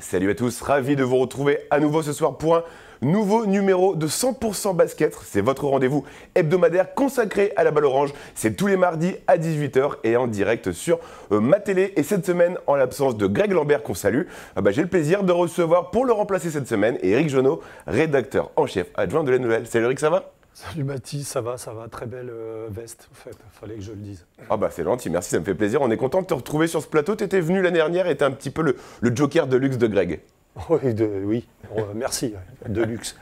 Salut à tous, ravi de vous retrouver à nouveau ce soir pour un nouveau numéro de 100% basket. C'est votre rendez-vous hebdomadaire consacré à la balle orange. C'est tous les mardis à 18 h et en direct sur ma télé. Et cette semaine, en l'absence de Greg Lambert qu'on salue, j'ai le plaisir de recevoir pour le remplacer cette semaine Eric Jonot, rédacteur en chef adjoint de La Nouvelle. Salut Eric, ça va ? Salut Baptiste, ça va, très belle veste en fait, fallait que je le dise. C'est gentil, merci, ça me fait plaisir. On est content de te retrouver sur ce plateau. Tu étais venu l'année dernière et tu es un petit peu le joker de luxe de Greg. Oui, merci, de luxe.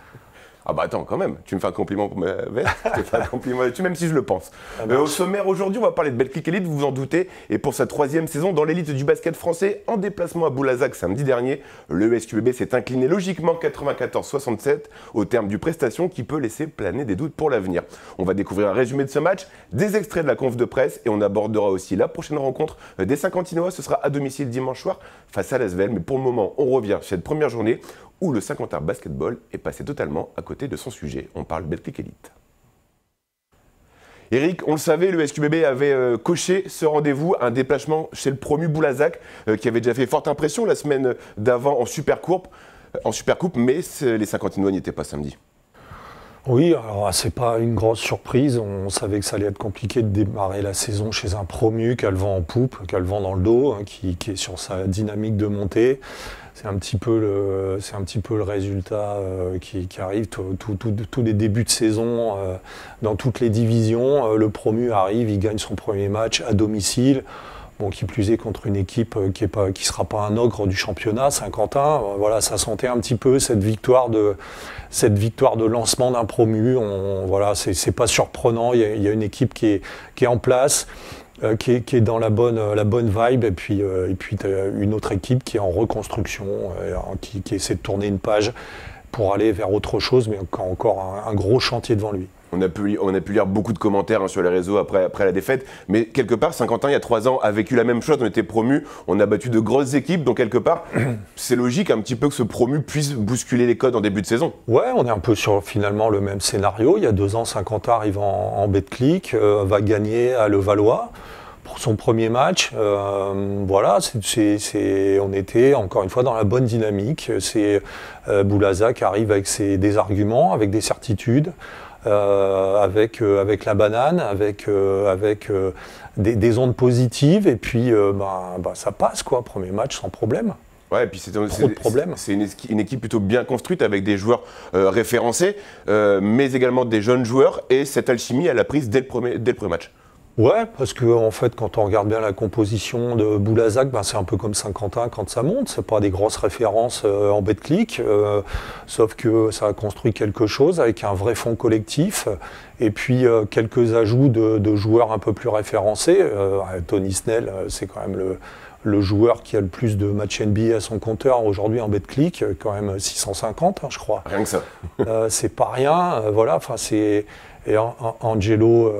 Attends, quand même, tu me fais un compliment pour ma veste, je te fais un compliment là-dessus, même si je le pense. Au sommaire aujourd'hui, on va parler de Betclic Elite, vous vous en doutez, et pour sa 3e saison dans l'élite du basket français, en déplacement à Boulazac samedi dernier, le SQBB s'est incliné logiquement 94-67 au terme du prestation qui peut laisser planer des doutes pour l'avenir. On va découvrir un résumé de ce match, des extraits de la conf de presse, et on abordera aussi la prochaine rencontre des Saint-Quentinois. Ce sera à domicile dimanche soir face à l'Asvel, mais pour le moment, on revient sur cette première journée où le Saint-Quentin Basketball est passé totalement à côté de son sujet. On parle Betclic Elite. Eric, on le savait, le SQBB avait coché ce rendez-vous, un déplacement chez le promu Boulazac, qui avait déjà fait forte impression la semaine d'avant en Supercoupe, mais les Saint-Quentinois n'y étaient pas samedi. Oui, alors c'est pas une grosse surprise, on savait que ça allait être compliqué de démarrer la saison chez un promu qui a le vent en poupe, qui a le vent dans le dos, qui est sur sa dynamique de montée. C'est un petit peu le résultat qui arrive tous les débuts de saison dans toutes les divisions. Le promu arrive, il gagne son premier match à domicile. Qui plus est contre une équipe qui sera pas un ogre du championnat, Saint-Quentin. Voilà, ça sentait un petit peu cette victoire de lancement d'un promu. C'est pas surprenant. Il y a une équipe qui est en place. Qui est dans la bonne vibe, et puis tu as une autre équipe qui est en reconstruction, qui essaie de tourner une page pour aller vers autre chose, mais encore un gros chantier devant lui. On a pu lire beaucoup de commentaires sur les réseaux après la défaite, mais quelque part, Saint-Quentin, il y a 3 ans, a vécu la même chose. On était promus, on a battu de grosses équipes, donc quelque part, c'est logique un petit peu que ce promu puisse bousculer les codes en début de saison. Ouais, on est un peu sur finalement le même scénario. Il y a 2 ans, Saint-Quentin arrive en Betclic, va gagner à Levallois pour son premier match. On était encore une fois dans la bonne dynamique. Boulazac arrive avec des arguments, avec des certitudes. Avec la banane, avec des ondes positives, et puis ça passe quoi, premier match sans problème. Ouais, et puis c'est une équipe plutôt bien construite avec des joueurs référencés, mais également des jeunes joueurs, et cette alchimie elle a prise dès le premier match. Ouais, parce que en fait, quand on regarde bien la composition de Boulazac, c'est un peu comme Saint-Quentin quand ça monte. C'est pas des grosses références en Betclic, sauf que ça a construit quelque chose avec un vrai fond collectif. Et puis quelques ajouts de joueurs un peu plus référencés. Tony Snell, c'est quand même le joueur qui a le plus de matchs NBA à son compteur aujourd'hui en Betclic, quand même 650, je crois. Rien que ça. C'est pas rien. Et Angelo,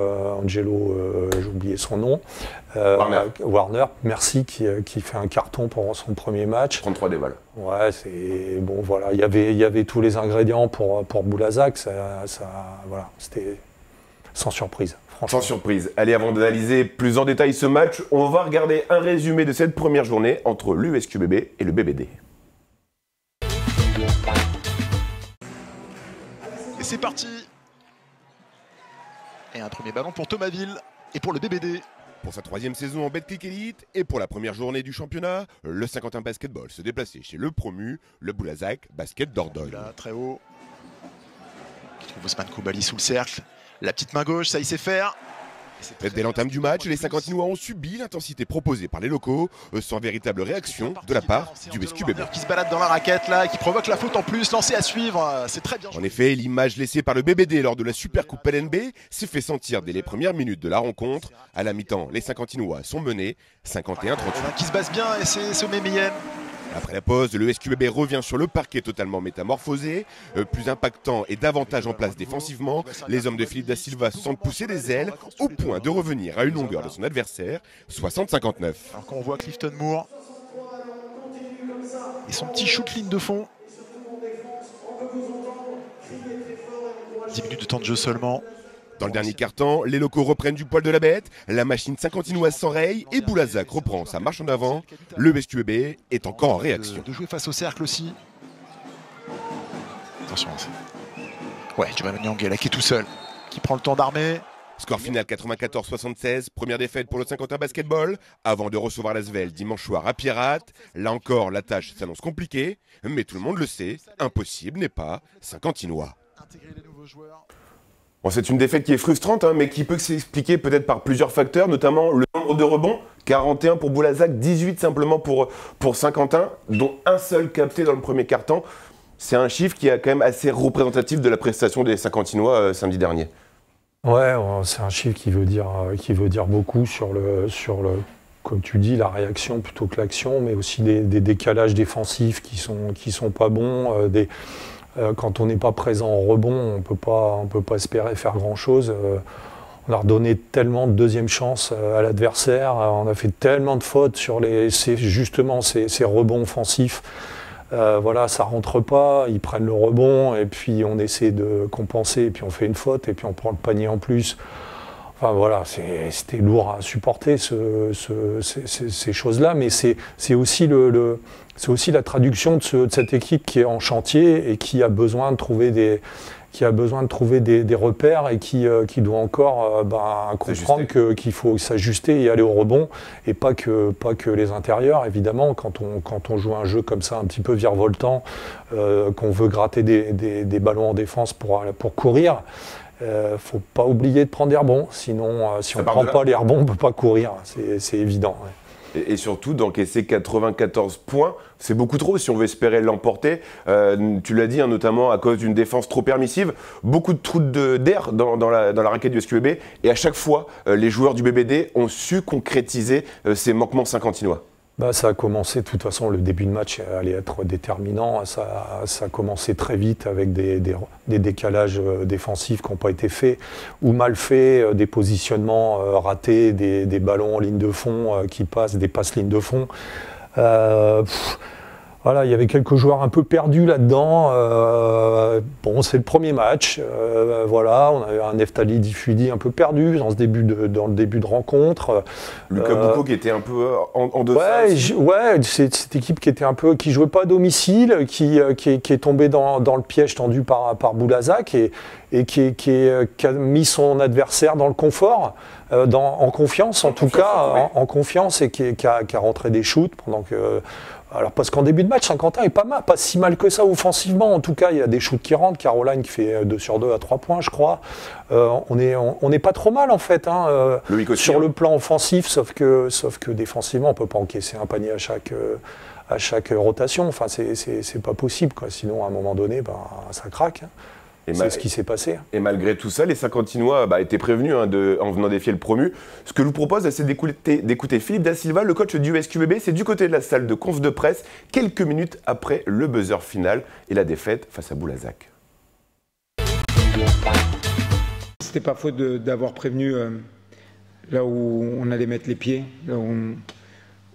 j'ai oublié son nom, Warner, merci, qui fait un carton pour son premier match. 33 déballes. Ouais, il y avait tous les ingrédients pour Boulazac, c'était sans surprise. Sans surprise. Allez, avant d'analyser plus en détail ce match, on va regarder un résumé de cette première journée entre l'USQBB et le BBD. Et c'est parti. Et un premier ballon pour Thomasville et pour le BBD. Pour sa 3e saison en Betclic Elite et pour la première journée du championnat, le Saint-Quentin Basketball se déplaçait chez le promu, le Boulazac Basket d'Ordogne. Là, très haut. Qui trouve Osman Koubali sous le cercle. La petite main gauche, ça il sait faire. Dès l'entame du match, les Saint-Quentinois ont subi l'intensité proposée par les locaux, sans véritable réaction de la part du SQBB. Qui se balade dans la raquette là, qui provoque la faute en plus, lancé à suivre, c'est très bien joué. En effet, l'image laissée par le BBD lors de la Supercoupe LNB s'est fait sentir dès les premières minutes de la rencontre. À la mi-temps, les Saint-Quentinois sont menés 51-38. Qui se base bien et c'est Sommet Mayenne. Après la pause, le SQBB revient sur le parquet totalement métamorphosé, plus impactant et davantage en place défensivement. Les hommes de Philippe Da Silva se sentent pousser des ailes au point de revenir à une longueur de son adversaire, 60-59. Alors quand on voit Clifton Moore et son petit shoot ligne de fond. 10 minutes de temps de jeu seulement. Dans le dernier quart-temps, les locaux reprennent du poil de la bête, la machine saint-quentinoise s'enraye et Boulazac reprend sa marche en avant. Le SQEB est encore en réaction. De jouer face au cercle aussi. Attention. Ouais, Djuma Nyangela qui est tout seul, qui prend le temps d'armer. Score final 94-76, première défaite pour le Saint-Quentin Basketball, avant de recevoir l'Asvel dimanche soir à Pirate. Là encore, la tâche s'annonce compliquée, mais tout le monde le sait, impossible n'est pas Saint-Quentinois. Bon, c'est une défaite qui est frustrante, mais qui peut s'expliquer peut-être par plusieurs facteurs, notamment le nombre de rebonds, 41 pour Boulazac, 18 simplement pour Saint-Quentin, dont un seul capté dans le premier quart-temps. C'est un chiffre qui est quand même assez représentatif de la prestation des Saint-Quentinois samedi dernier. Ouais, c'est un chiffre qui veut dire beaucoup sur le, comme tu dis, la réaction plutôt que l'action, mais aussi des décalages défensifs qui sont pas bons. Quand on n'est pas présent en rebond, on peut pas espérer faire grand-chose. On a redonné tellement de deuxième chance à l'adversaire, on a fait tellement de fautes sur ces rebonds offensifs. Voilà, ça rentre pas, ils prennent le rebond et puis on essaie de compenser et puis on fait une faute et puis on prend le panier en plus. Enfin voilà, c'était lourd à supporter ces choses-là, mais c'est aussi la traduction de cette équipe qui est en chantier et qui a besoin de trouver des repères et qui doit encore comprendre qu'il faut s'ajuster et aller au rebond et pas que les intérieurs. Évidemment, quand on joue un jeu comme ça un petit peu virevoltant, qu'on veut gratter des ballons en défense pour courir, faut pas oublier de prendre des rebonds. Sinon, si on ne prend pas les rebonds, on ne peut pas courir. C'est évident. Ouais. Et surtout, d'encaisser 94 points, c'est beaucoup trop si on veut espérer l'emporter. Tu l'as dit, notamment à cause d'une défense trop permissive. Beaucoup de trous d'air dans la raquette du SQEB. Et à chaque fois, les joueurs du BBD ont su concrétiser ces manquements saint-quentinois. Ça a commencé, de toute façon, le début de match allait être déterminant. Ça a commencé très vite avec des décalages défensifs qui n'ont pas été faits ou mal faits, des positionnements ratés, des ballons en ligne de fond qui passent, des passes ligne de fond. Voilà, il y avait quelques joueurs un peu perdus là-dedans. Bon, c'est le premier match. Voilà, on avait un Neftali Difudi un peu perdu dans le début de rencontre. Lucas Boucaud qui était un peu en deçà. Ouais, c'est cette équipe qui jouait pas à domicile, qui est tombée dans le piège tendu par Boulazac et qui a mis son adversaire dans le confort, en confiance en tout cas, en confiance, et qui a rentré des shoots pendant que. Alors parce qu'en début de match, Saint-Quentin est pas si mal que ça offensivement. En tout cas, il y a des shoots qui rentrent. Caroline qui fait 2 sur 2 à 3 points, je crois. On est pas trop mal en fait sur le plan offensif, sauf que défensivement, on peut pas encaisser un panier à chaque rotation. Enfin, c'est pas possible, quoi. Sinon, à un moment donné, ça craque. C'est ce qui s'est passé. Et malgré tout ça, les Saint-Quentinois étaient prévenus en venant défier le promu. Ce que je vous propose, c'est d'écouter Philippe Da Silva, le coach du SQBB. C'est du côté de la salle de conf de presse, quelques minutes après le buzzer final et la défaite face à Boulazac. C'était pas faute d'avoir prévenu là où on allait mettre les pieds, là où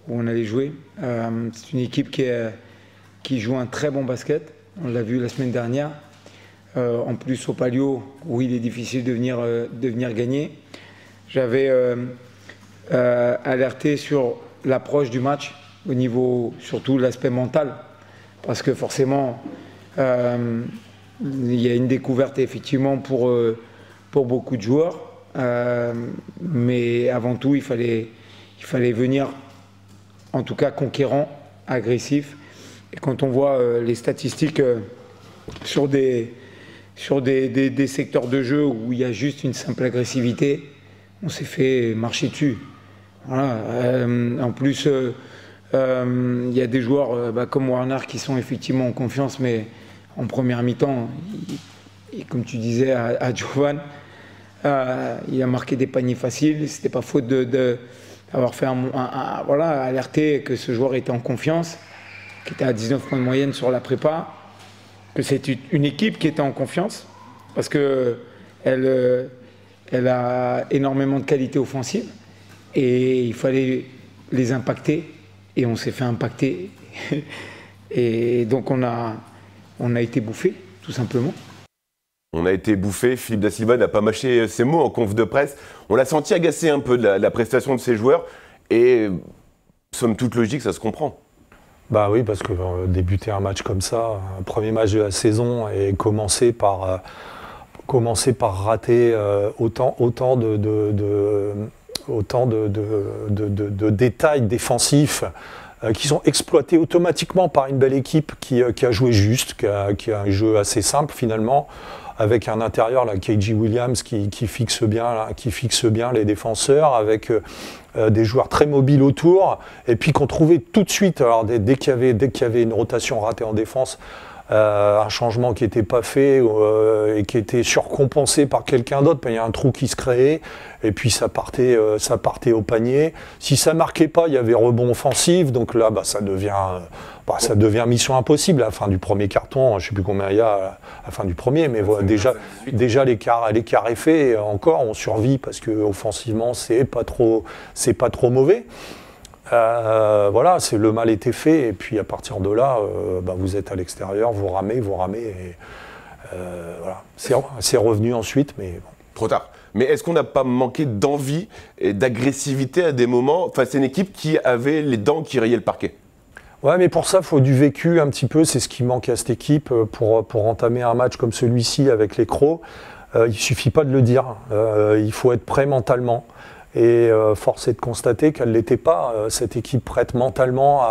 on allait jouer. C'est une équipe qui joue un très bon basket. On l'a vu la semaine dernière. En plus au Palio, où il est difficile de venir gagner. J'avais alerté sur l'approche du match, au niveau surtout l'aspect mental, parce que forcément, il y a une découverte effectivement pour beaucoup de joueurs, mais avant tout, il fallait venir, en tout cas conquérant, agressif. Et quand on voit les statistiques sur des secteurs de jeu où il y a juste une simple agressivité, on s'est fait marcher dessus. Voilà. En plus, il y a des joueurs comme Warner qui sont effectivement en confiance, mais en première mi-temps, et comme tu disais à Jovan, il a marqué des paniers faciles. C'était pas faute d'avoir fait alerter que ce joueur était en confiance, qui était à 19 points de moyenne sur la prépa. Que c'est une équipe qui était en confiance parce qu'elle a énormément de qualité offensive et il fallait les impacter et on s'est fait impacter et donc on a été bouffé tout simplement. On a été bouffé, Philippe Da Silva n'a pas mâché ses mots en conf de presse. On l'a senti agacé un peu de la prestation de ses joueurs et, somme toute logique, ça se comprend. Bah oui, parce que débuter un match comme ça, un premier match de la saison, et commencer par rater autant de détails défensifs qui sont exploités automatiquement par une belle équipe qui a joué juste, qui a un jeu assez simple finalement, avec un intérieur, là, KG Williams, qui fixe bien les défenseurs, avec des joueurs très mobiles autour, et puis qu'on trouvait tout de suite, alors dès qu'il y avait une rotation ratée en défense, un changement qui n'était pas fait et qui était surcompensé par quelqu'un d'autre, il y a un trou qui se créait et puis ça partait au panier. Si ça marquait pas, il y avait rebond offensif, donc là ça devient mission impossible à la fin du premier carton. Je ne sais plus combien il y a à la fin du premier, mais voilà, déjà l'écart est fait, et encore on survit parce que offensivement c'est pas trop mauvais. Voilà, le mal était fait, et puis à partir de là, vous êtes à l'extérieur, vous ramez, et voilà. C'est revenu ensuite, mais bon. Trop tard. Mais est-ce qu'on n'a pas manqué d'envie et d'agressivité à des moments face à une équipe qui avait les dents qui rayaient le parquet? Ouais, mais pour ça, il faut du vécu un petit peu, c'est ce qui manque à cette équipe pour entamer un match comme celui-ci avec les Crocs. Il ne suffit pas de le dire, il faut être prêt mentalement. Et force est de constater qu'elle ne l'était pas, cette équipe prête mentalement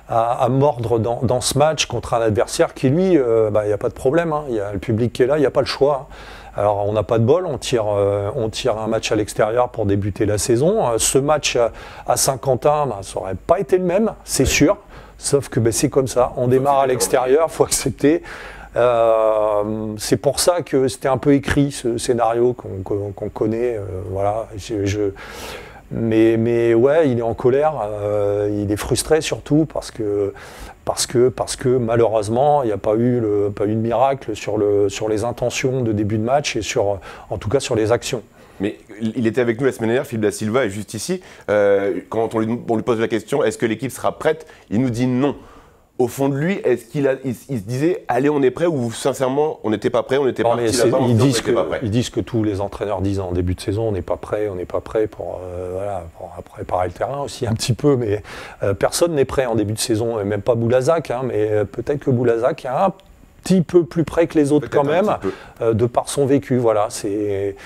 à mordre dans ce match contre un adversaire qui, lui, il n'y a pas de problème, hein. Il y a le public qui est là, il n'y a pas le choix. Alors on n'a pas de bol, on tire un match à l'extérieur pour débuter la saison. Ce match à Saint-Quentin, ça n'aurait pas été le même, c'est sûr, sauf que c'est comme ça, on démarre à l'extérieur, il faut accepter. C'est pour ça que c'était un peu écrit, ce scénario qu'on connaît, voilà. Mais ouais, il est en colère, il est frustré surtout parce que malheureusement il n'y a pas eu de miracle sur les intentions de début de match et en tout cas sur les actions. Mais il était avec nous la semaine dernière, Philippe Da Silva est juste ici. Quand on lui pose la question, est-ce que l'équipe sera prête? Il nous dit non. Au fond de lui, est-ce qu'il se disait, allez, on est prêt, ou sincèrement, on n'était pas prêt, on était parti là-bas, ils disent que tous les entraîneurs disent en début de saison, on n'est pas prêt pour préparer le terrain aussi un petit peu, mais personne n'est prêt en début de saison, et même pas Boulazac, hein, mais peut-être que Boulazac a un petit peu plus près que les autres quand même, de par son vécu. Voilà, c'est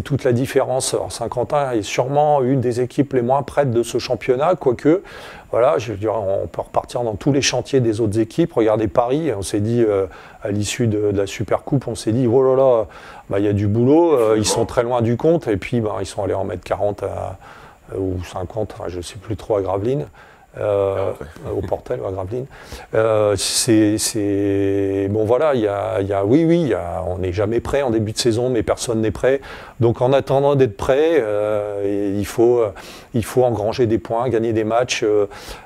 toute la différence. Alors, Saint-Quentin est sûrement une des équipes les moins prêtes de ce championnat, quoique, voilà, je veux dire, on peut repartir dans tous les chantiers des autres équipes. Regardez Paris, on s'est dit, à l'issue de la Supercoupe, on s'est dit, oh là là, il y a du boulot, ils sont très loin du compte, et puis ils sont allés en mettre 40 ou 50, je ne sais plus trop, à Gravelines. Au Portel ou à Gravelines. Bon voilà, on n'est jamais prêt en début de saison, mais personne n'est prêt. Donc en attendant d'être prêt, il faut engranger des points, gagner des matchs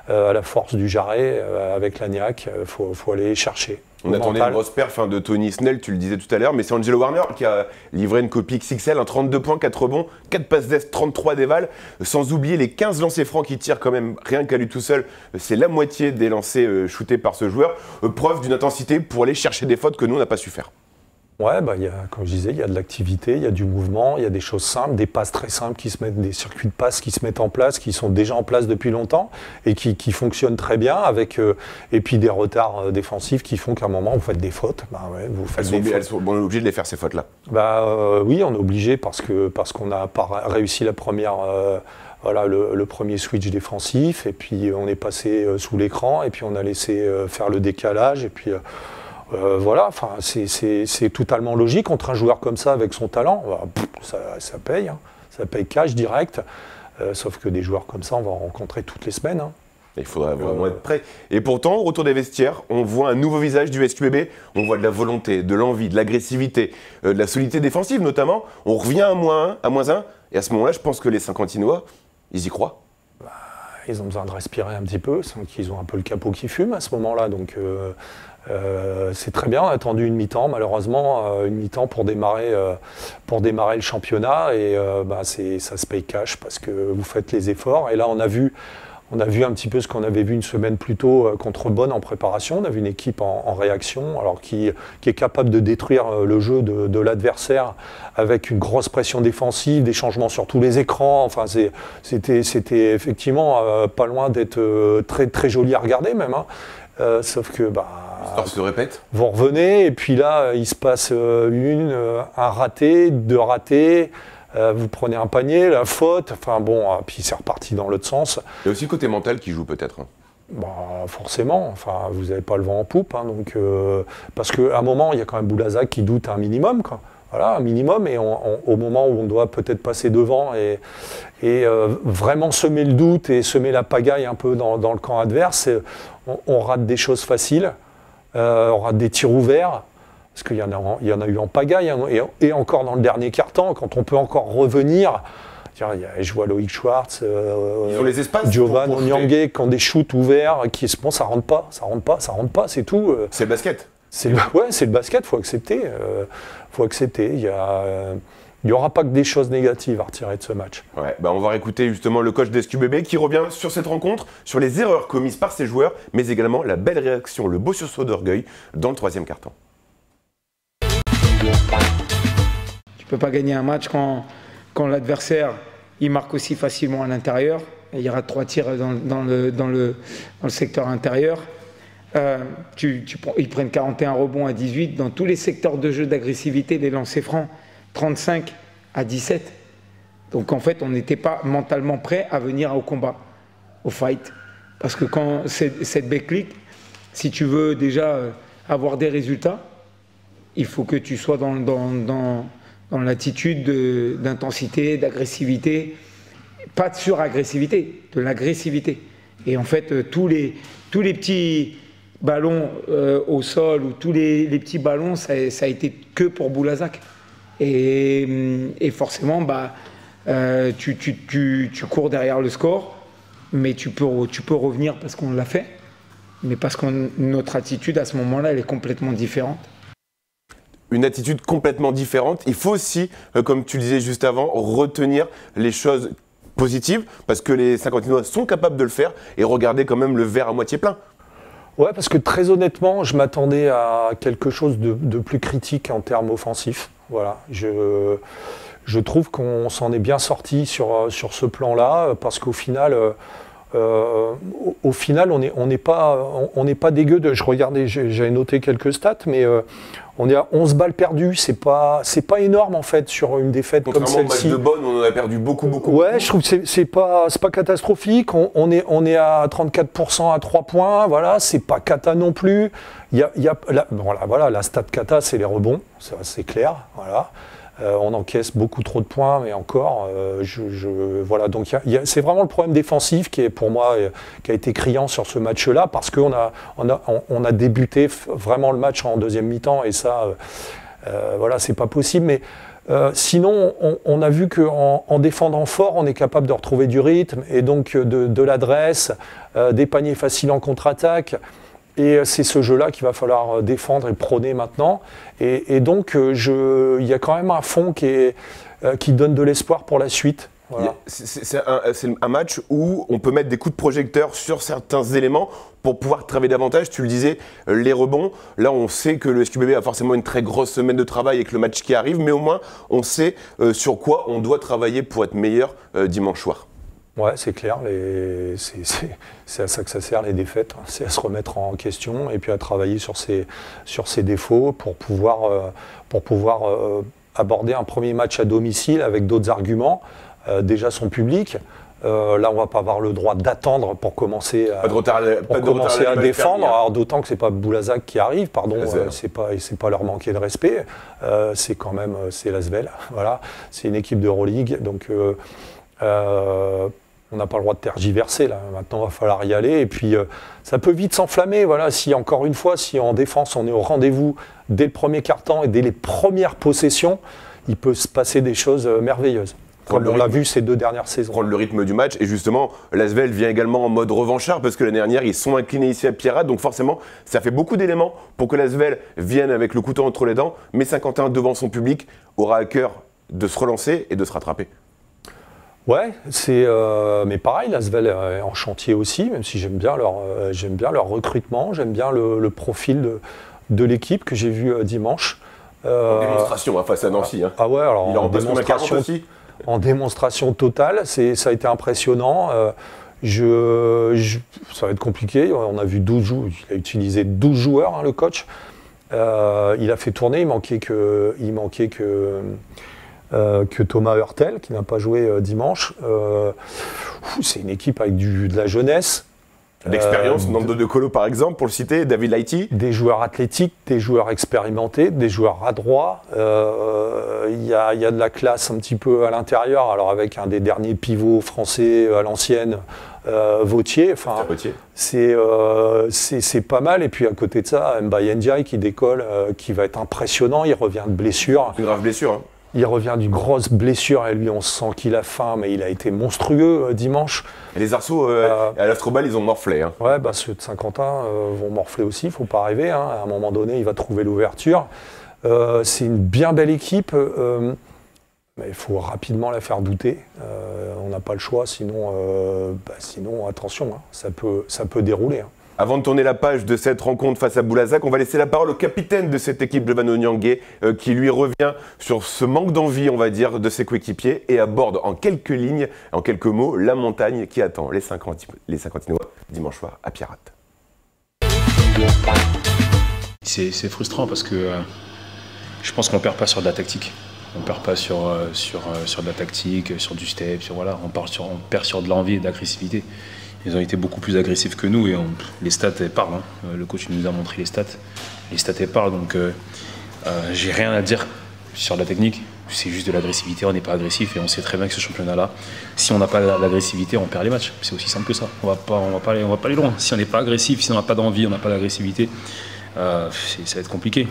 à la force du jarret avec l'Agnac. Faut aller chercher. On attendait une grosse perf de Tony Snell, tu le disais tout à l'heure, mais c'est Angelo Warner qui a livré une copie XXL, 32 points, 4 rebonds, 4 passes d'est, 33 dévals, sans oublier les 15 lancers francs qu'il tire quand même, rien qu'à lui tout seul, c'est la moitié des lancers shootés par ce joueur, preuve d'une intensité pour aller chercher des fautes que nous on n'a pas su faire. Ouais, comme je disais, il y a de l'activité, il y a du mouvement, il y a des choses simples, des passes très simples des circuits de passes qui se mettent en place, qui sont déjà en place depuis longtemps et qui fonctionnent très bien, et puis des retards défensifs qui font qu'à un moment vous faites des fautes. On est obligé de les faire ces fautes-là. Oui, on est obligé parce qu'on n'a pas réussi la première. Le premier switch défensif, et puis on est passé sous l'écran, et puis on a laissé faire le décalage, et puis. C'est totalement logique contre un joueur comme ça avec son talent. Ça paye, hein. Ça paye cash direct. Sauf que des joueurs comme ça, on va en rencontrer toutes les semaines. Hein. Il faudrait vraiment être prêt. Et pourtant, au retour des vestiaires, on voit un nouveau visage du SQBB. On voit de la volonté, de l'envie, de l'agressivité, de la solidité défensive notamment. On revient à moins 1. Et à ce moment-là, je pense que les Saint-Quentinois, ils y croient. Ils ont besoin de respirer un petit peu. Ils ont un peu le capot qui fume à ce moment-là. Donc. C'est très bien, on a attendu une mi-temps, malheureusement, une mi-temps pour démarrer le championnat, et ça se paye cash parce que vous faites les efforts. Et là, on a vu On a vu un petit peu ce qu'on avait vu une semaine plus tôt contre Bonn en préparation. On a vu une équipe en réaction, alors qui est capable de détruire le jeu de l'adversaire avec une grosse pression défensive, des changements sur tous les écrans. Enfin, c'était effectivement pas loin d'être très, très joli à regarder même. Hein. Sauf que l'histoire se répète. Vous revenez et puis là, il se passe un raté, 2 ratés. Vous prenez un panier, la faute, enfin bon, puis c'est reparti dans l'autre sens. Il y a aussi le côté mental qui joue peut-être. Forcément, enfin, vous n'avez pas le vent en poupe, hein, donc, parce qu'à un moment, il y a quand même Boulazac qui doute un minimum, quoi. Voilà, un minimum, et au moment où on doit peut-être passer devant et vraiment semer le doute et semer la pagaille un peu dans le camp adverse, on rate des choses faciles, on rate des tirs ouverts. Parce qu'il y en a eu en pagaille, hein, et encore dans le dernier quart-temps, quand on peut encore revenir. Je vois Loïc Schwartz, Giovanni Onyangue qui ont des shoots ouverts, ça rentre pas, c'est tout. C'est le basket. C'est le basket, faut accepter. Il n'y aura pas que des choses négatives à retirer de ce match. Ouais, on va réécouter justement le coach d'SQBB qui revient sur cette rencontre, sur les erreurs commises par ses joueurs, mais également la belle réaction, le beau sursaut d'orgueil dans le 3e quart-temps. Tu peux pas gagner un match quand l'adversaire il marque aussi facilement à l'intérieur. Il y aura 3 tirs dans le secteur intérieur. Ils prennent 41 rebonds à 18. Dans tous les secteurs de jeu d'agressivité, les lancers francs, 35 à 17. Donc en fait, on n'était pas mentalement prêt à venir au combat, au fight. Parce que quand cette backlick, si tu veux déjà avoir des résultats, il faut que tu sois dans l'attitude d'intensité, d'agressivité, pas de suragressivité, de l'agressivité. Et en fait, tous les petits ballons au sol ou tous les petits ballons, ça a été que pour Boulazac. Et forcément, tu cours derrière le score, mais tu peux revenir parce qu'on l'a fait, mais parce que notre attitude à ce moment-là, elle est complètement différente. Une attitude complètement différente. Il faut aussi, comme tu le disais juste avant, retenir les choses positives, parce que les Saint-Quentinois sont capables de le faire, et regarder quand même le verre à moitié plein. Ouais, parce que très honnêtement, je m'attendais à quelque chose de plus critique en termes offensifs. Voilà, je trouve qu'on s'en est bien sorti sur ce plan-là, parce qu'au final, on n'est pas dégueu. Je regardais, j'avais noté quelques stats, mais on est à 11 balles perdues. C'est pas énorme en fait sur une défaite comme celle-ci. Contrairement au match de Bonn, on en a perdu beaucoup. Ouais, je trouve que c'est pas catastrophique. On est à 34% à 3 points. Voilà, c'est pas cata non plus. La stat cata, c'est les rebonds, c'est clair. Voilà. On encaisse beaucoup trop de points, mais encore, voilà. Donc c'est vraiment le problème défensif qui est pour moi qui a été criant sur ce match-là, parce qu'on a débuté vraiment le match en deuxième mi-temps, et ça, voilà, c'est pas possible. Mais sinon, on a vu qu'en défendant fort, on est capable de retrouver du rythme et donc de l'adresse, des paniers faciles en contre-attaque. Et c'est ce jeu-là qu'il va falloir défendre et prôner maintenant. Et donc, il y a quand même un fond qui donne de l'espoir pour la suite. Voilà. C'est un match où on peut mettre des coups de projecteur sur certains éléments pour pouvoir travailler davantage. Tu le disais, les rebonds. Là, on sait que le SQBB a forcément une très grosse semaine de travail avec le match qui arrive, mais au moins, on sait sur quoi on doit travailler pour être meilleur dimanche soir. Ouais, c'est clair, c'est à ça que ça sert les défaites, hein. C'est à se remettre en question et puis à travailler sur ses défauts pour pouvoir aborder un premier match à domicile avec d'autres arguments, déjà son public. Là, on ne va pas avoir le droit d'attendre pour commencer à défendre, alors d'autant que ce n'est pas Boulazac qui arrive, pardon, c'est pas leur manquer de respect, c'est quand même l'Asvel, voilà, c'est une équipe d'Euroleague, donc on n'a pas le droit de tergiverser là. Maintenant, il va falloir y aller. Et puis, ça peut vite s'enflammer. Voilà, si encore une fois, si en défense, on est au rendez-vous dès le premier quart-temps et dès les premières possessions, il peut se passer des choses merveilleuses. Comme on l'a vu ces 2 dernières saisons. Prendre le rythme du match. Et justement, l'Asvel vient également en mode revanchard, parce que l'année dernière, ils sont inclinés ici à Pierrat. Donc forcément, ça fait beaucoup d'éléments pour que l'Asvel vienne avec le couteau entre les dents. Mais Saint-Quentin, devant son public, aura à cœur de se relancer et de se rattraper. Ouais, mais pareil, l'Asvel est en chantier aussi, même si j'aime bien leur recrutement, j'aime bien le profil de l'équipe que j'ai vu dimanche. En démonstration face à Nancy. Ah ouais, alors il en démonstration aussi. En démonstration totale, ça a été impressionnant. Ça va être compliqué. On a vu 12 joueurs. Il a utilisé 12 joueurs, hein, le coach. Il a fait tourner. Il manquait que Thomas Hurtel, qui n'a pas joué dimanche. C'est une équipe avec de la jeunesse. L'expérience, Nando De Colo par exemple, pour le citer, David Laïti. Des joueurs athlétiques, des joueurs expérimentés, des joueurs adroits. Il y a de la classe un petit peu à l'intérieur, alors avec un des derniers pivots français à l'ancienne, Vautier. Enfin, c'est pas mal. Et puis à côté de ça, Mbaye Ndiaye qui décolle, qui va être impressionnant. Il revient de blessure. Une grave blessure. Hein. Il revient d'une grosse blessure et lui, on sent qu'il a faim, mais il a été monstrueux dimanche. Et les arceaux, à l'Astrobal, ils ont morflé. Hein. Ouais, ceux de Saint-Quentin vont morfler aussi, il ne faut pas rêver. Hein. À un moment donné, il va trouver l'ouverture. C'est une bien belle équipe, mais il faut rapidement la faire douter. On n'a pas le choix, sinon attention, hein, ça peut dérouler. Hein. Avant de tourner la page de cette rencontre face à Boulazac, on va laisser la parole au capitaine de cette équipe, Jovan Onyangue, qui lui revient sur ce manque d'envie, on va dire, de ses coéquipiers et aborde en quelques lignes, en quelques mots, la montagne qui attend les Saint-Quentinois dimanche soir à Pierrat. C'est frustrant parce que je pense qu'on ne perd pas sur de la tactique. On ne perd pas sur de la tactique, sur du step, on perd sur de l'envie et de l'agressivité. Ils ont été beaucoup plus agressifs que nous et les stats elles parlent. Hein. Le coach nous a montré les stats. Les stats elles parlent, donc j'ai rien à dire sur la technique. C'est juste de l'agressivité, on n'est pas agressif et on sait très bien que ce championnat-là, si on n'a pas l'agressivité, on perd les matchs. C'est aussi simple que ça. On va pas aller loin. Si on n'est pas agressif, si on n'a pas d'envie, on n'a pas d'agressivité, ça va être compliqué.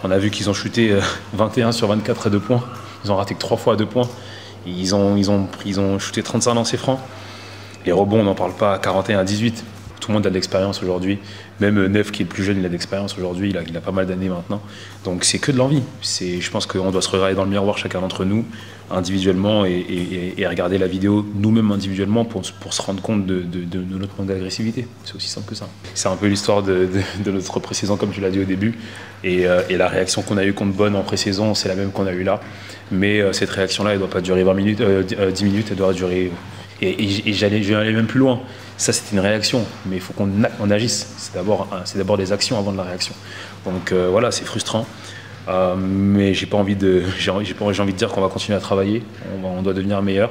On a vu qu'ils ont shooté 21 sur 24 à 2 points. Ils ont raté que 3 fois à 2 points. Ils ont shooté 35 lancers francs. Les rebonds, on n'en parle pas, 41 à 18. Tout le monde a de l'expérience aujourd'hui. Même Neuf, qui est le plus jeune, il a de l'expérience aujourd'hui. Il a pas mal d'années maintenant. Donc c'est que de l'envie. Je pense qu'on doit se regarder dans le miroir, chacun d'entre nous, individuellement, et regarder la vidéo nous-mêmes individuellement pour se rendre compte de notre manque d'agressivité. C'est aussi simple que ça. C'est un peu l'histoire de notre pré-saison, comme tu l'as dit au début. Et la réaction qu'on a eue contre Bonn en pré-saison, c'est la même qu'on a eue là. Mais cette réaction-là, elle ne doit pas durer 10 minutes, elle doit durer... Et j'allais même plus loin. Ça, c'est une réaction, mais il faut qu'on agisse. C'est d'abord des actions avant de la réaction. Donc voilà, c'est frustrant. Mais j'ai envie de dire qu'on va continuer à travailler. On doit devenir meilleur.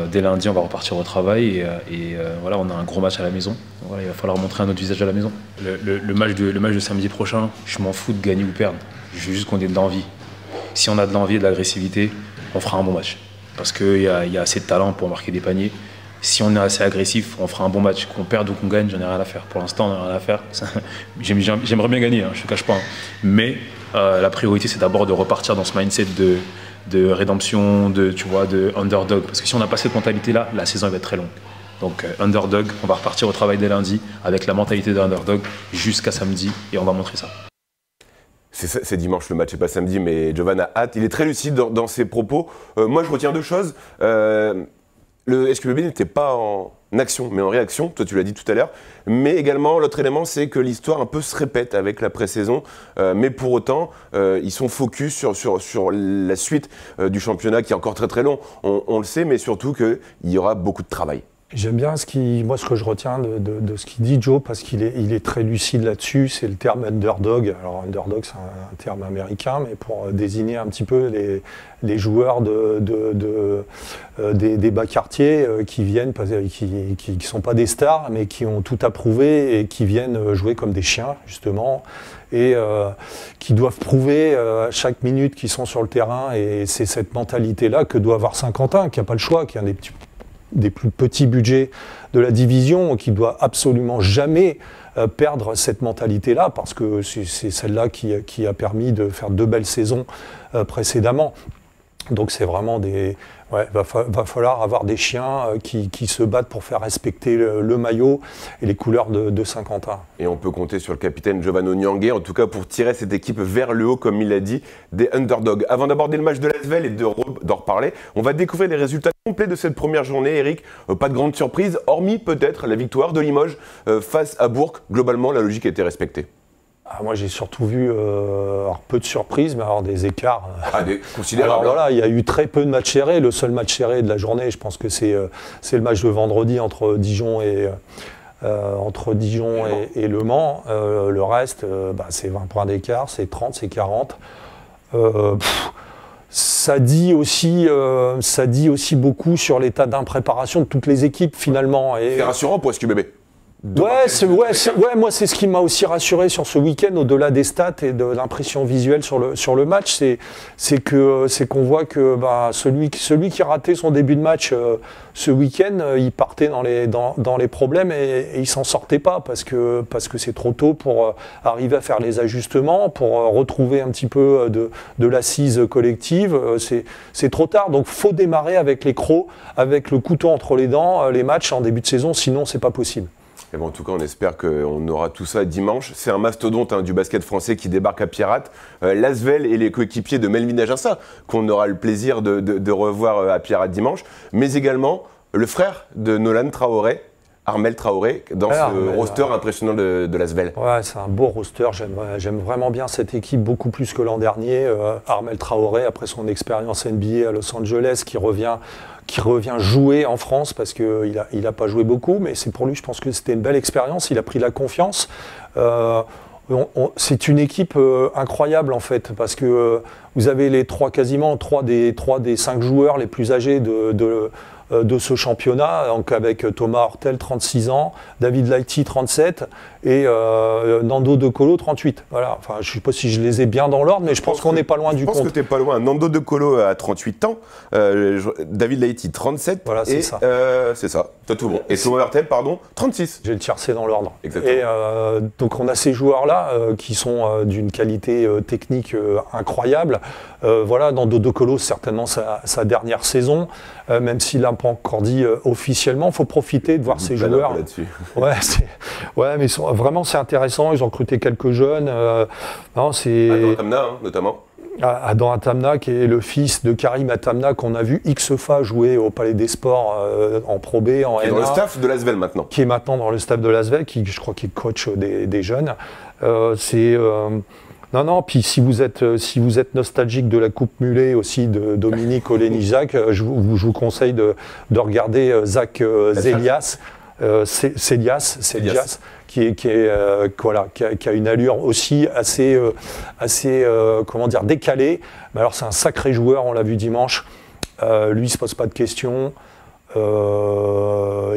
Dès lundi, on va repartir au travail. Et voilà, on a un gros match à la maison. Voilà, il va falloir montrer un autre visage à la maison. Le match de samedi prochain, je m'en fous de gagner ou perdre. Je veux juste qu'on ait de l'envie. Si on a de l'envie et de l'agressivité, on fera un bon match. Parce qu'il y a assez de talent pour marquer des paniers. Si on est assez agressif, on fera un bon match. Qu'on perde ou qu'on gagne, j'en ai rien à faire. Pour l'instant, on n'a rien à faire. J'aimerais bien gagner, hein, je ne te cache pas. Hein. Mais la priorité, c'est d'abord de repartir dans ce mindset de rédemption, de underdog. Parce que si on n'a pas cette mentalité-là, la saison va être très longue. Donc underdog, on va repartir au travail dès lundi avec la mentalité de underdog jusqu'à samedi et on va montrer ça. C'est dimanche le match, c'est pas samedi, mais Jovan a hâte. Il est très lucide dans ses propos. Moi, je retiens deux choses. Le SQBB n'était pas en action, mais en réaction. Toi, tu l'as dit tout à l'heure. Mais également, l'autre élément, c'est que l'histoire un peu se répète avec la pré-saison. Mais pour autant, ils sont focus sur la suite du championnat qui est encore très très long. On le sait, mais surtout qu'il y aura beaucoup de travail. J'aime bien ce que je retiens de ce qu'il dit, Joe, parce qu'il est très lucide là-dessus. C'est le terme underdog. Alors underdog, c'est un terme américain, mais pour désigner un petit peu les joueurs des bas quartiers qui viennent, qui sont pas des stars, mais qui ont tout approuvé et qui viennent jouer comme des chiens, justement, et qui doivent prouver à chaque minute qu'ils sont sur le terrain. Et c'est cette mentalité-là que doit avoir Saint-Quentin, qui n'a pas le choix, qui a des plus petits budgets de la division, qui doit absolument jamais perdre cette mentalité-là, parce que c'est celle-là qui a permis de faire 2 belles saisons précédemment. Donc c'est vraiment des... Ouais, va falloir avoir des chiens qui se battent pour faire respecter le maillot et les couleurs de Saint-Quentin. Et on peut compter sur le capitaine Giovanni Niangué, en tout cas pour tirer cette équipe vers le haut, comme il l'a dit, des underdogs. Avant d'aborder le match de l'Asvel et d'en reparler, on va découvrir les résultats complets de cette première journée. Eric, pas de grande surprise, hormis peut-être la victoire de Limoges face à Bourg. Globalement, la logique a été respectée. Moi, j'ai surtout vu peu de surprises, mais alors des écarts. Considérables. Alors voilà, il y a eu très peu de matchs serrés. Le seul match serré de la journée, je pense que c'est le match de vendredi entre Dijon et Le Mans. Le reste, c'est 20 points d'écart, c'est 30, c'est 40. Ça dit aussi beaucoup sur l'état d'impréparation de toutes les équipes finalement. C'est rassurant pour SQBB. Moi c'est ce qui m'a aussi rassuré sur ce week-end, au-delà des stats et de l'impression visuelle sur le match, c'est qu'on voit que celui qui ratait son début de match ce week-end, il partait dans les problèmes et il s'en sortait pas parce que c'est trop tôt pour arriver à faire les ajustements, pour retrouver un petit peu de l'assise collective. C'est trop tard, donc faut démarrer avec les crocs, avec le couteau entre les dents, les matchs en début de saison, sinon c'est pas possible. Et en tout cas, on espère qu'on aura tout ça dimanche. C'est un mastodonte du basket français qui débarque à Pirate. L'Asvel et les coéquipiers de Melvin Aginsa, qu'on aura le plaisir de revoir à Pirate dimanche. Mais également le frère de Nolan Traoré, Armel Traoré, dans ce roster impressionnant de l'Asvel. Ouais, c'est un beau roster. J'aime vraiment bien cette équipe, beaucoup plus que l'an dernier. Armel Traoré, après son expérience NBA à Los Angeles, qui revient jouer en France parce qu'il a pas joué beaucoup, mais c'est pour lui, je pense que c'était une belle expérience. Il a pris la confiance. C'est une équipe incroyable en fait, parce que vous avez quasiment trois des 5 joueurs les plus âgés de ce championnat, donc avec Thomas Hortel, 36 ans, David Laïti, 37, et Nando De Colo, 38. Voilà. Enfin, je ne sais pas si je les ai bien dans l'ordre, mais je pense qu'on n'est pas loin du compte. Je pense que tu n'es pas loin. Nando De Colo a 38 ans, David Laïti, 37, voilà, c'est ça. C'est ça, t'as tout bon. Et Thomas Hortel, 36. J'ai le tiercé dans l'ordre. Exactement. Et donc on a ces joueurs-là qui sont d'une qualité technique incroyable. Nando De Colo, c'est certainement sa dernière saison, même s'il n'a pas encore dit officiellement. Il faut profiter de voir ces joueurs. Mais vraiment c'est intéressant. Ils ont recruté quelques jeunes. Adam Atamna, notamment. Adam Atamna, qui est le fils de Karim Atamna, qu'on a vu X fois jouer au Palais des Sports en Pro B, en Qui est NA, dans le staff de l'Asvel maintenant. Qui est maintenant dans le staff de l'Asvel, je crois qu'il est coach des jeunes. Puis si vous êtes nostalgique de la Coupe Mulet aussi de Dominique Olenizac, je vous conseille de regarder Zach Zelias, qui a une allure aussi assez décalée. Mais alors c'est un sacré joueur, on l'a vu dimanche. Lui, il se pose pas de questions. Il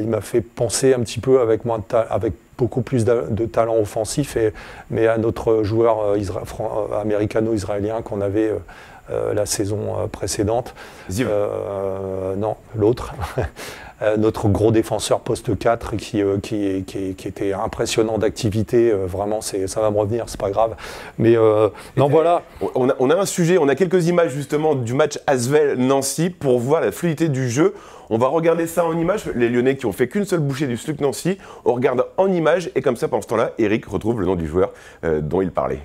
m'a fait penser un petit peu avec beaucoup plus de talent offensif, mais à notre joueur américano-israélien qu'on avait la saison précédente. Ziv. Non, l'autre. Notre gros défenseur poste 4 qui était impressionnant d'activité, vraiment ça va me revenir, c'est pas grave. Mais voilà. On a un sujet, on a quelques images justement du match Asvel-Nancy pour voir la fluidité du jeu. On va regarder ça en images, les Lyonnais qui ont fait qu'une seule bouchée du SLUC Nancy, on regarde en images et comme ça pendant ce temps-là, Eric retrouve le nom du joueur dont il parlait.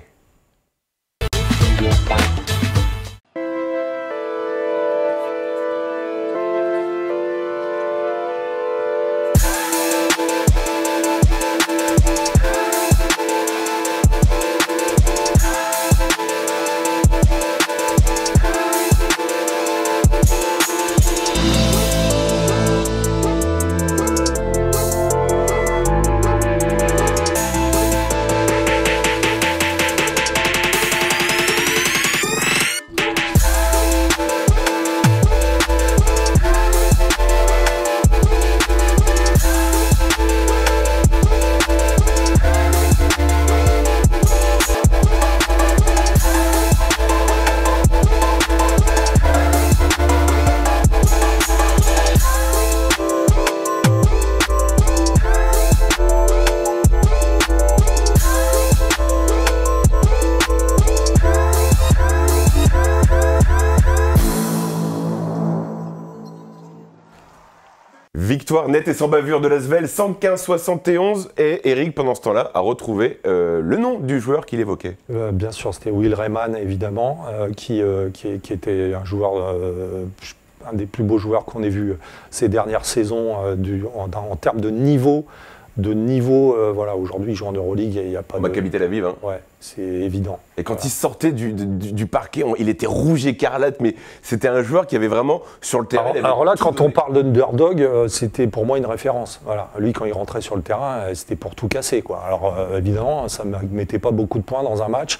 Victoire nette et sans bavure de l'Asvel, 115-71. Et Eric, pendant ce temps-là, a retrouvé le nom du joueur qu'il évoquait. Bien sûr, c'était Will Rayman, évidemment, qui était un joueur, un des plus beaux joueurs qu'on ait vu ces dernières saisons en termes de niveau. Voilà, aujourd'hui, il joue en Euroleague et il n'y a pas de... Maccabi Tel Aviv, hein. Ouais, c'est évident. Et quand il sortait du parquet, il était rouge écarlate, mais c'était un joueur qui avait vraiment, sur le terrain... Alors là, quand on parle d'underdog, c'était pour moi une référence. Voilà. Lui, quand il rentrait sur le terrain, c'était pour tout casser, quoi. Alors, évidemment, ça ne mettait pas beaucoup de points dans un match,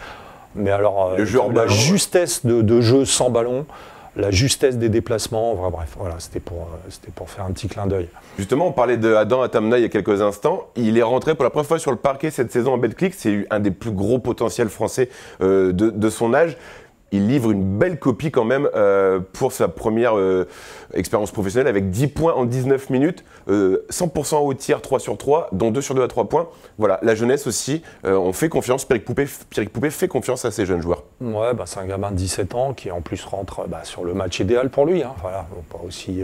mais alors, la justesse de jeu sans ballon, la justesse des déplacements, bref, voilà, c'était pour faire un petit clin d'œil. Justement, on parlait de Adam Atamna il y a quelques instants. Il est rentré pour la première fois sur le parquet cette saison en Betclic. C'est un des plus gros potentiels français de son âge. Il livre une belle copie quand même pour sa première expérience professionnelle avec 10 points en 19 minutes, 100% au tir 3 sur 3, dont 2 sur 2 à 3 points. Voilà, la jeunesse aussi, on fait confiance, Pierrick Poupé fait confiance à ces jeunes joueurs. Ouais, c'est un gamin de 17 ans qui en plus rentre sur le match idéal pour lui. Hein. Voilà, pas aussi...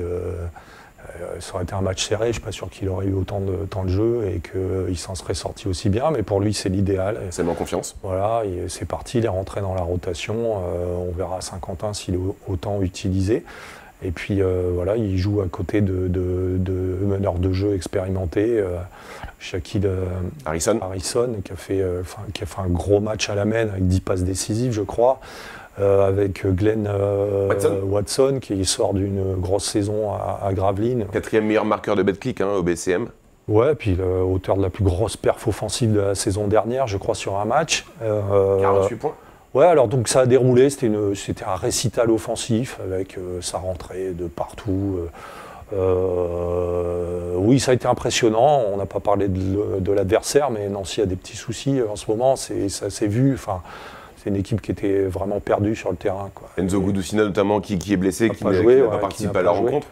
ça aurait été un match serré, je ne suis pas sûr qu'il aurait eu autant de temps de jeu et qu'il s'en serait sorti aussi bien, mais pour lui c'est l'idéal. C'est en confiance. Voilà, c'est parti, il est rentré dans la rotation, on verra à Saint-Quentin s'il est autant utilisé. Et puis voilà, il joue à côté de meneurs de jeu expérimentés, Shaquille Harrison qui a fait un gros match à la main avec 10 passes décisives je crois. Avec Glenn Watson qui sort d'une grosse saison à Gravelines. 4e meilleur marqueur de Betclic au BCM. Ouais, puis auteur de la plus grosse perf offensive de la saison dernière, je crois, sur un match. 48 points. Ouais, alors donc ça a déroulé, c'était un récital offensif avec sa rentrée de partout. Oui, ça a été impressionnant. On n'a pas parlé de l'adversaire, mais Nancy a des petits soucis en ce moment, ça s'est vu. Enfin, c'est une équipe qui était vraiment perdue sur le terrain, quoi. Enzo Gudusina notamment qui est blessé, qui n'a pas participé à la rencontre.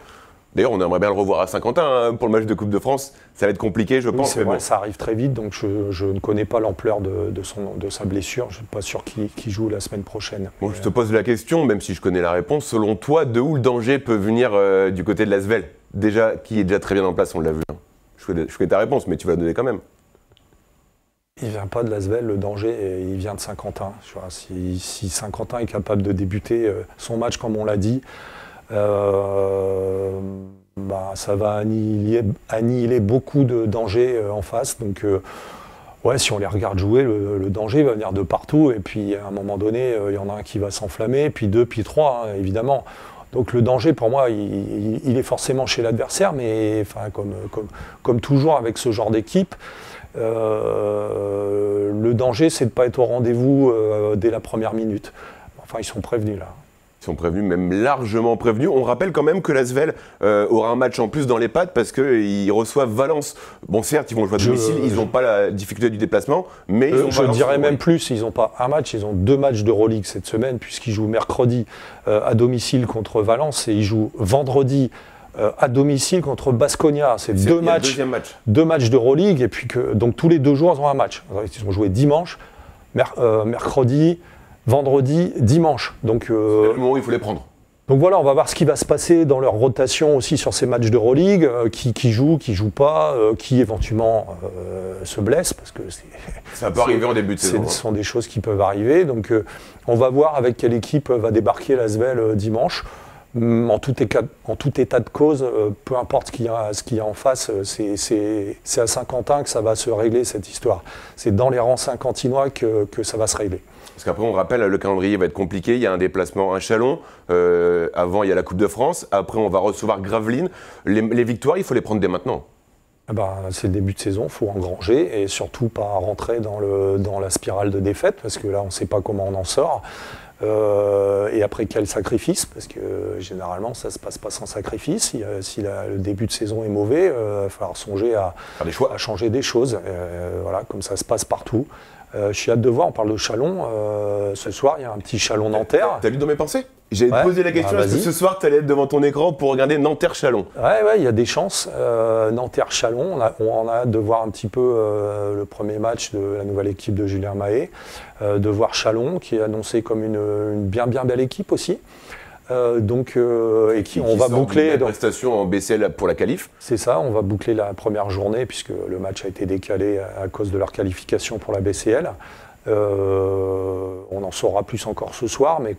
D'ailleurs, on aimerait bien le revoir à Saint-Quentin pour le match de Coupe de France. Ça va être compliqué, je pense. C'est vrai, ça arrive très vite, donc je ne connais pas l'ampleur de sa blessure. Je ne suis pas sûr qu'il joue la semaine prochaine. Bon, je te pose la question, même si je connais la réponse. Selon toi, de où le danger peut venir du côté de l'Asvel ? Déjà, qui est déjà très bien en place, on l'a vu. Je connais ta réponse, mais tu vas la donner quand même. Il ne vient pas de l'Asvel, le danger, il vient de Saint-Quentin. Si Saint-Quentin est capable de débuter son match comme on l'a dit, ça va annihiler beaucoup de dangers en face. Donc, ouais, si on les regarde jouer, le danger va venir de partout. Et puis, à un moment donné, il y en a un qui va s'enflammer, puis 2, puis 3, évidemment. Donc le danger, pour moi, il est forcément chez l'adversaire, mais comme toujours avec ce genre d'équipe, le danger, c'est de ne pas être au rendez-vous dès la première minute. Enfin, ils sont prévenus, là. Ils sont prévenus, même largement prévenus. On rappelle quand même que l'Asvel aura un match en plus dans les pattes parce qu'ils reçoivent Valence. Bon, certes, ils vont jouer à domicile, ils n'ont pas la difficulté du déplacement, mais ils ont je dirais même plus, ils n'ont pas un match, ils ont 2 matchs d'Euroleague cette semaine, puisqu'ils jouent mercredi à domicile contre Valence et ils jouent vendredi à domicile contre Baskonia. C'est 2 matchs d'Euroleague, et puis donc tous les 2 jours, ils ont un match. Ils ont joué dimanche, mercredi, vendredi, dimanche. Donc, c'est le moment où il faut les prendre. Donc voilà, on va voir ce qui va se passer dans leur rotation aussi sur ces matchs d'Euroleague, qui joue pas, qui éventuellement se blesse, parce que ça peut arriver en début de saison. Ce sont des choses qui peuvent arriver. Donc on va voir avec quelle équipe va débarquer l'Asvel dimanche. En tout état de cause, peu importe ce qu'il y a en face, c'est à Saint-Quentin que ça va se régler cette histoire. C'est dans les rangs saint-quentinois que ça va se régler. Parce qu'après, on rappelle, le calendrier va être compliqué. Il y a un déplacement à Chalon. Avant, il y a la Coupe de France. Après, on va recevoir Gravelines. Les victoires, il faut les prendre dès maintenant. C'est le début de saison, il faut engranger et surtout pas rentrer dans la spirale de défaite, parce que là, on ne sait pas comment on en sort. Et après, quel sacrifice, parce que généralement, ça ne se passe pas sans sacrifice. Si le début de saison est mauvais, il va falloir songer à changer des choses. Voilà, comme ça se passe partout. Je suis hâte de voir, on parle de Chalon. Ce soir, il y a un petit Chalon Nanterre. T'as lu dans mes pensées ? J'allais te poser la question, est-ce que ce soir, tu allais être devant ton écran pour regarder Nanterre-Chalon ? Ouais, il y a des chances. Nanterre-Chalon, on a hâte de voir un petit peu le premier match de la nouvelle équipe de Julien Mahé, de voir Chalon, qui est annoncé comme une bien belle équipe aussi. Et on va boucler. La prestation en BCL pour la qualif. C'est ça, on va boucler la première journée puisque le match a été décalé à cause de leur qualification pour la BCL. On en saura plus encore ce soir, mais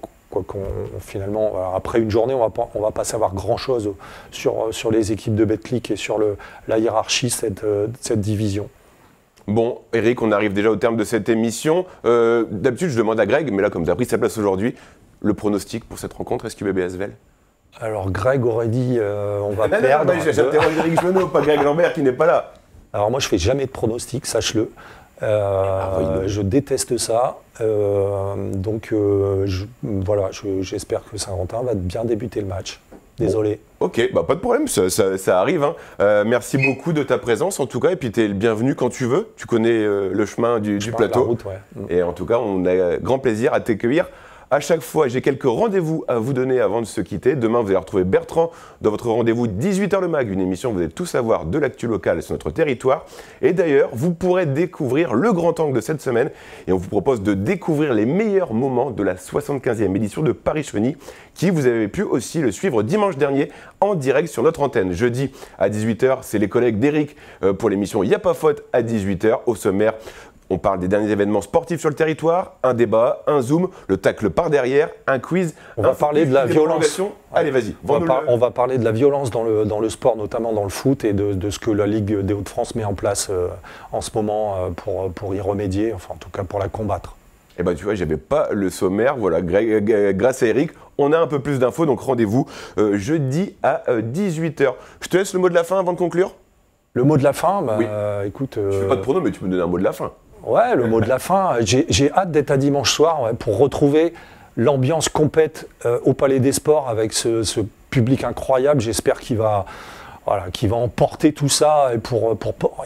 finalement, après une journée, on va pas savoir grand-chose sur les équipes de Betclic et sur la hiérarchie de cette division. Bon, Eric, on arrive déjà au terme de cette émission. D'habitude, je demande à Greg, mais là, comme tu as pris sa place aujourd'hui, le pronostic pour cette rencontre, SQBB Asvel? Alors, Greg aurait dit on va perdre. Non, j'interroge Eric Genot, pas Greg Lambert qui n'est pas là. Alors, moi, je fais jamais de pronostic, sache-le. Je déteste ça. J'espère que Saint-Quentin va bien débuter le match. Désolé. Bon. Ok, pas de problème, ça arrive. Hein. Merci beaucoup de ta présence en tout cas, et puis tu es le bienvenu quand tu veux. Tu connais le chemin du plateau. La route, ouais. Et en tout cas, on a grand plaisir à t'accueillir. À chaque fois, j'ai quelques rendez-vous à vous donner avant de se quitter. Demain, vous allez retrouver Bertrand dans votre rendez-vous 18h le Mag, une émission où vous allez tout savoir de l'actu locale sur notre territoire. Et d'ailleurs, vous pourrez découvrir le grand angle de cette semaine. Et on vous propose de découvrir les meilleurs moments de la 75e édition de Paris-Chevigny, qui vous avez pu aussi le suivre dimanche dernier en direct sur notre antenne. Jeudi à 18h, c'est les collègues d'Eric pour l'émission Y'a pas faute à 18h. Au sommaire, on parle des derniers événements sportifs sur le territoire, un débat, un zoom, le tacle par derrière, un quiz. On va parler de la violence. Allez, vas-y. On va parler de la violence dans le sport, notamment dans le foot, et de ce que la Ligue des Hauts-de-France met en place en ce moment pour y remédier, enfin en tout cas pour la combattre. Eh ben tu vois, j'avais pas le sommaire. Voilà, grâce à Eric, on a un peu plus d'infos, donc rendez-vous jeudi à 18h. Je te laisse le mot de la fin avant de conclure. Le mot de la fin, oui. Écoute... Je fais pas de prono, mais tu peux me donner un mot de la fin. Ouais, le mot de la fin. J'ai hâte d'être à dimanche soir pour retrouver l'ambiance compète au Palais des Sports avec ce public incroyable. J'espère qu'il va emporter tout ça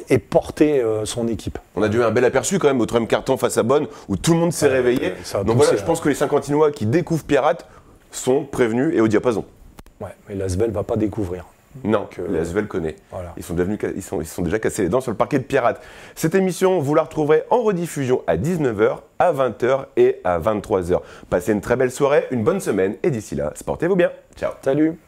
et porter son équipe. On a dû un bel aperçu quand même au 3e carton face à Bonn où tout le monde s'est réveillé. Donc voilà, je pense que les Saint-Quentinois qui découvrent Pierrette sont prévenus et au diapason. Ouais, mais l'Asvel ne va pas découvrir. Non, l'Asvel connaît. Voilà. Ils sont déjà cassés les dents sur le parquet de Pierrette. Cette émission, vous la retrouverez en rediffusion à 19h, à 20h et à 23h. Passez une très belle soirée, une bonne semaine et d'ici là, sportez-vous bien. Ciao. Salut.